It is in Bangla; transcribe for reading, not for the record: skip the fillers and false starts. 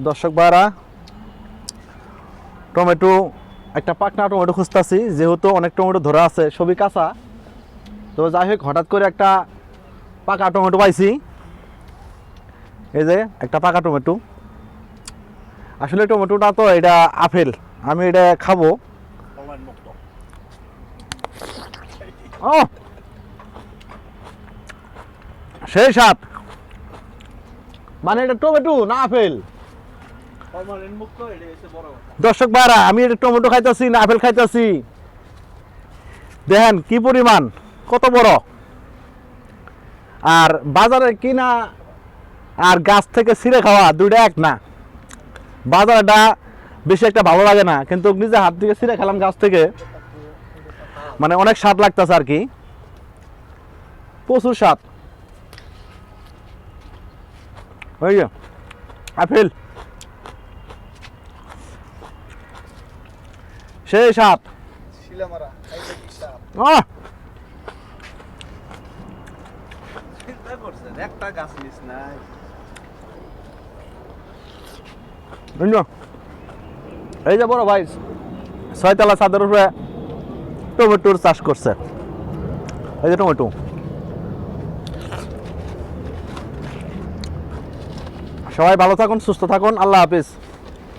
দর্শক ভাইরা, টমেটো একটা পাকনা টমেটো খুঁজতেছি, যেহেতু অনেক টমেটো ধরা আছে, সবই কাঁচা। তো যাই হোক, হঠাৎ করে একটা পাকা টমেটো পাইছি। এই যে একটা পাকা টমেটো। আসলে টমেটোটা তো এটা আপেল, আমি এটা খাবো। ও সেই স্বাদ, মানে এটা টমেটো না আপেল। দর্শক ভাইরা, আমি এটা টমেটো খাইতেছি না আপেল খাইতেছি, দেখেন কি পরিমাণ, কত বড়। আর বাজারে কিনা আর গাছ থেকে ছিঁড়ে খাওয়া দুইটা এক না। বাজারটা বেশি একটা ভালো লাগে না, কিন্তু নিজে হাত থেকে ছিঁড়ে খেলাম গাছ থেকে, মানে অনেক স্বাদ লাগতেছে আর কি, প্রচুর স্বাদ। ওই যে আপেল, সেই স্বাদ। একটা গাছ নিস নাই। এই যে বড় ভাই 6 তলা ছাদের উপরে টমেটোর চাষ করছে। এই যে টমেটো। সবাই ভালো থাকুন, সুস্থ থাকুন, আল্লাহ হাফিজ।